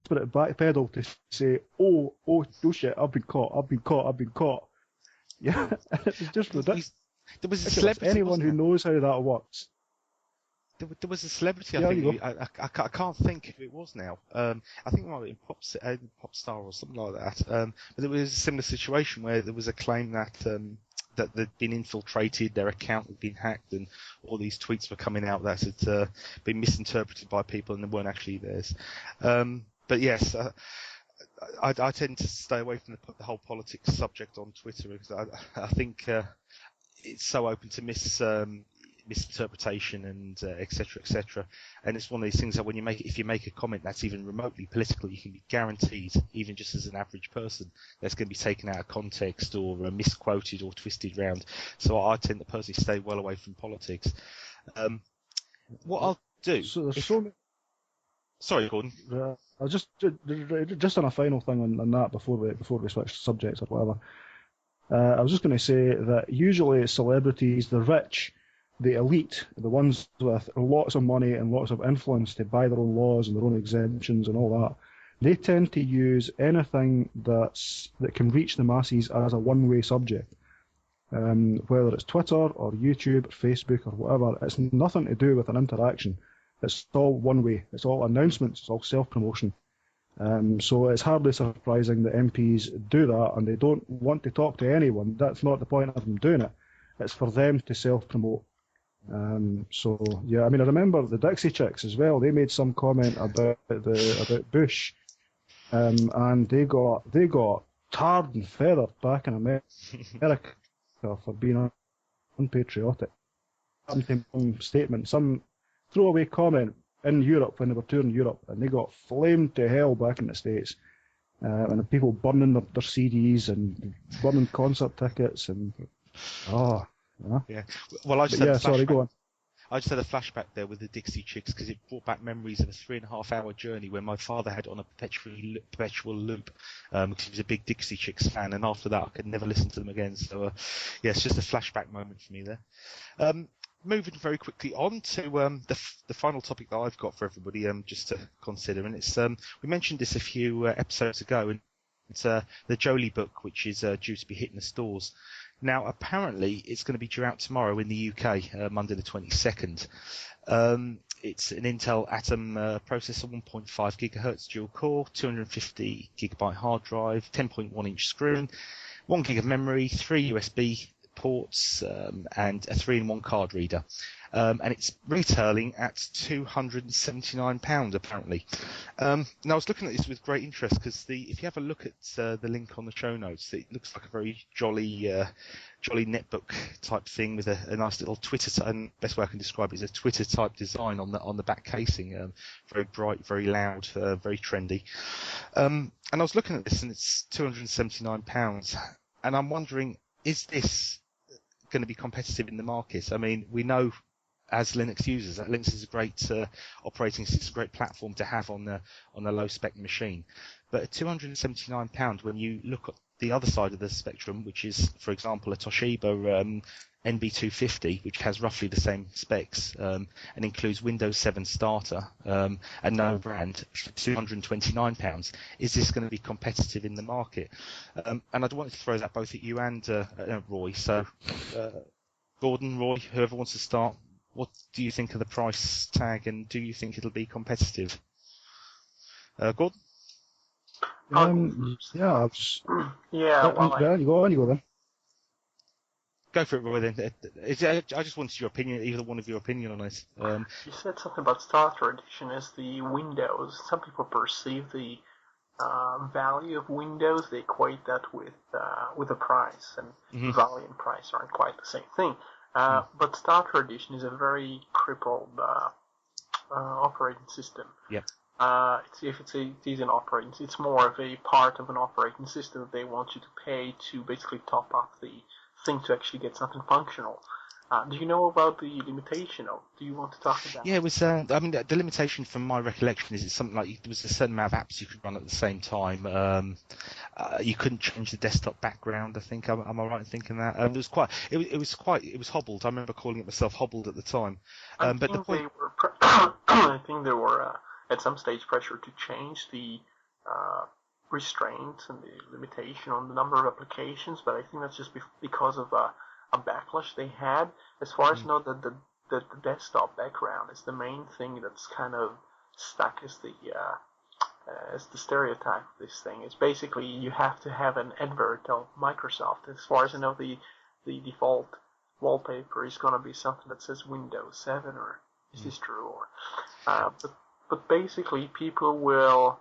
desperate backpedal to say, oh shit, I've been caught. Yeah, it's just ridiculous. There was a celebrity. Anyone who knows how that works. There was a celebrity, I think. I can't think who it was now. I think it might be Pop Star or something like that. But there was a similar situation where there was a claim that that they'd been infiltrated, their account had been hacked, and all these tweets were coming out that had been misinterpreted by people and they weren't actually theirs. But yes, I tend to stay away from the whole politics subject on Twitter because I think it's so open to misinterpretation and et cetera, and it's one of these things that if you make a comment that's even remotely political, you can be guaranteed, even just as an average person, that's going to be taken out of context or misquoted or twisted round. So I tend to personally stay well away from politics. What I'll do. Sorry, Gordon. I'll just on a final thing on that before we switch subjects or whatever. I was just going to say that usually celebrities, the rich, the elite, the ones with lots of money and lots of influence to buy their own laws and their own exemptions and all that, they tend to use anything that can reach the masses as a one-way subject. Whether it's Twitter or YouTube or Facebook or whatever, it's nothing to do with an interaction. It's all one way. It's all announcements. It's all self-promotion. So it's hardly surprising that MPs do that and they don't want to talk to anyone. That's not the point of them doing it. It's for them to self-promote. So yeah, I mean, I remember the Dixie Chicks as well. They made some comment about Bush, and they got tarred and feathered back in America for being unpatriotic. Some statement, some throwaway comment in Europe when they were touring Europe, and they got flamed to hell back in the States. And people burning their CDs and burning concert tickets and Yeah. Well, I just go on. I just had a flashback there with the Dixie Chicks because it brought back memories of a 3.5-hour journey where my father had on a perpetual loop because he was a big Dixie Chicks fan, and after that I could never listen to them again. So yeah, it's just a flashback moment for me there. Moving very quickly on to the final topic that I've got for everybody just to consider, and it's we mentioned this a few episodes ago, and it's the Jolie book, which is due to be hitting the stores. Now, apparently, it's going to be due out tomorrow in the UK, Monday the 22nd. It's an Intel Atom processor, 1.5 gigahertz dual core, 250 gigabyte hard drive, 10.1 inch screen, 1 gig of memory, 3 USB ports, and a 3-in-1 card reader. And it's retailing at £279 apparently. Now I was looking at this with great interest because if you have a look at the link on the show notes, it looks like a very jolly netbook type thing with a nice little Twitter. And best way I can describe it is a Twitter type design on the back casing. Very bright, very loud, very trendy. And I was looking at this, and it's £279, and I'm wondering, is this going to be competitive in the market? I mean, we know as Linux users that Linux is a great operating system, it's a great platform to have on a low spec machine. But at £279, when you look at the other side of the spectrum, which is, for example, a Toshiba NB250, which has roughly the same specs and includes Windows 7 Starter and no brand, for £229, is this going to be competitive in the market? And I'd want to throw that both at you and Roy. So, Gordon, Roy, whoever wants to start, what do you think of the price tag, and do you think it'll be competitive? Gordon? You go then. Go for it, Roy, then. I just wanted your opinion, either one of your opinion on it. You said something about Starter Edition as the Windows. Some people perceive the value of Windows, they equate that with the price, and value and price aren't quite the same thing. But Starter Edition is a very crippled operating system. Yep. If it is an operating, it's more of a part of an operating system that they want you to pay to basically top up the thing to actually get something functional. Do you know about the limitation, or do you want to talk about it? Yeah, it was. I mean, the limitation from my recollection is it's something like there was a certain amount of apps you could run at the same time. You couldn't change the desktop background. I think. Am I right in thinking that? It was hobbled. I remember calling it myself hobbled at the time. I think they were at some stage pressure to change the restraint and the limitation on the number of applications, but I think that's just because of a backlash they had. As far as I know, the desktop background is the main thing that's kind of stuck as the stereotype of this thing. It's basically you have to have an advert of Microsoft. As far as I know, the default wallpaper is going to be something that says Windows 7, or is this true? Or but basically people will,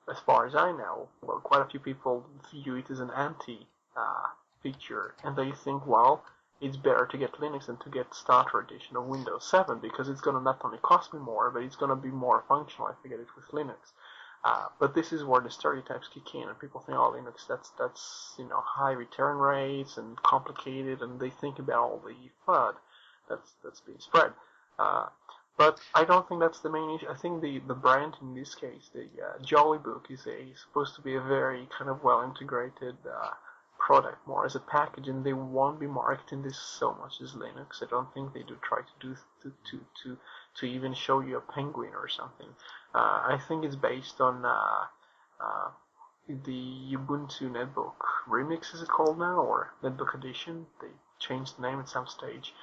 as far as I know, well, quite a few people view it as an anti-feature, and they think, well, it's better to get Linux than to get Starter Edition of Windows 7, because it's going to not only cost me more, but it's going to be more functional if I get it with Linux. But this is where the stereotypes kick in, and people think, oh, Linux, that's high return rates and complicated, and they think about all the FUD that's being spread. But I don't think that's the main issue. I think the brand in this case, the Jolly Book, is supposed to be a very kind of well-integrated product, more as a package, and they won't be marketing this so much as Linux. I don't think they do try to do to even show you a penguin or something. I think it's based on the Ubuntu Netbook Remix, is it called now, or Netbook Edition? They changed the name at some stage,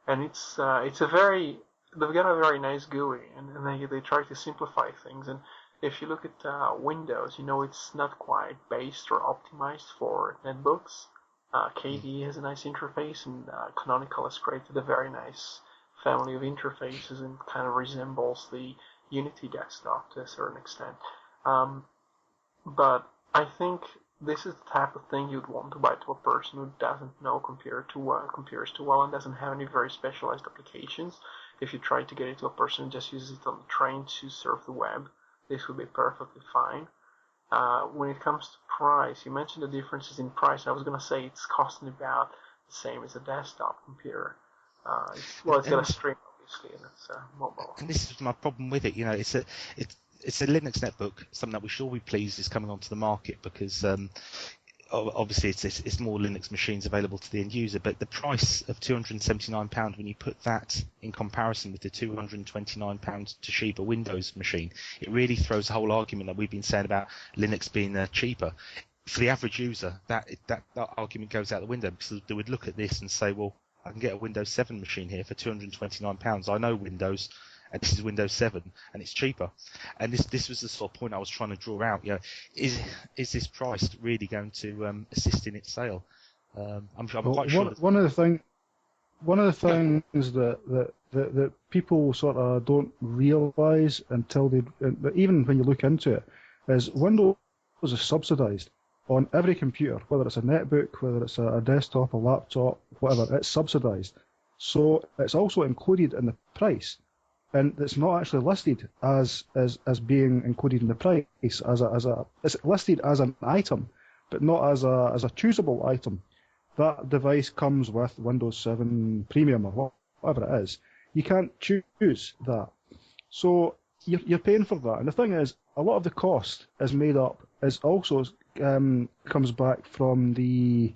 and it's a very, they've got a very nice GUI, and they try to simplify things. And if you look at Windows, it's not quite based or optimized for netbooks. KDE has a nice interface, and Canonical has created a very nice family of interfaces and kind of resembles the Unity desktop to a certain extent. But I think this is the type of thing you'd want to buy to a person who doesn't know compares too well and doesn't have any very specialized applications. If you try to get it to a person who just uses it on the train to surf the web, this would be perfectly fine. When it comes to price, you mentioned the differences in price. I was going to say it's costing about the same as a desktop computer. It's got a stream, obviously, and it's mobile. And this is my problem with it. It's a Linux netbook, something that we should all be pleased is coming onto the market, because obviously it's more Linux machines available to the end user. But the price of £279, when you put that in comparison with the £229 Toshiba Windows machine, it really throws the whole argument that we've been saying about Linux being cheaper. For the average user, that argument goes out the window, because they would look at this and say, well, I can get a Windows 7 machine here for £229. I know Windows, and this is Windows 7, and it's cheaper. And this was the sort of point I was trying to draw out. Is this price really going to assist in its sale? I'm quite sure. One of the things that people sort of don't realise until even when you look into it, is Windows is subsidised on every computer, whether it's a netbook, whether it's a desktop, a laptop, whatever. It's subsidised, so it's also included in the price. And it's not actually listed as being included in the price it's listed as an item, but not as a choosable item. That device comes with Windows 7 Premium or whatever it is. You can't choose that, so you're paying for that. And the thing is, a lot of the cost is made up. Is also comes back from the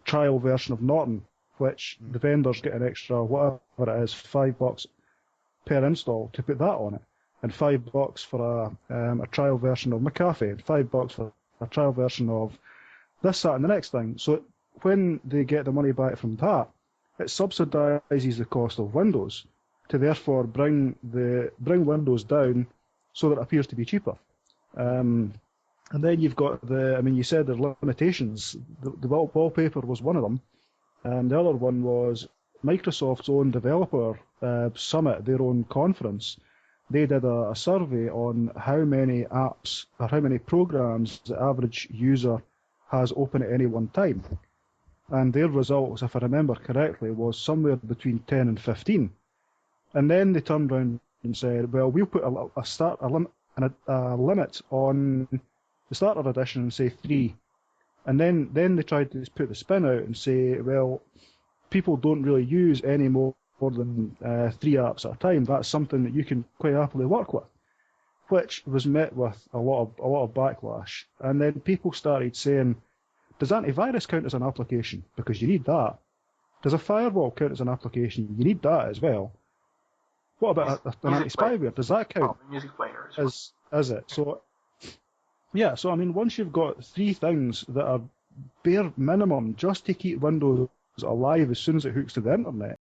trial version of Norton, which the vendors get an extra, whatever it is, $5 per install to put that on it, and $5 for a trial version of McAfee, and $5 for a trial version of this, that, and the next thing. So when they get the money back from that, it subsidises the cost of Windows to therefore bring Windows down so that it appears to be cheaper. And then you've got you said there are limitations. The wallpaper was one of them. The other one was Microsoft's own developer summit, their own conference. They did a survey on how many apps or how many programs the average user has open at any one time. And their results, if I remember correctly, was somewhere between 10 and 15. And then they turned around and said, well, we'll put a limit on the starter edition and say 3. And then they tried to put the spin out and say, well, people don't really use any more than 3 apps at a time. That's something that you can quite happily work with, which was met with a lot of backlash. And then people started saying, does antivirus count as an application? Because you need that. Does a firewall count as an application? You need that as well. What about an anti-spyware? Does that count? Oh, music player. is it? So, yeah, so I mean, once you've got three things that are bare minimum just to keep Windows alive as soon as it hooks to the internet,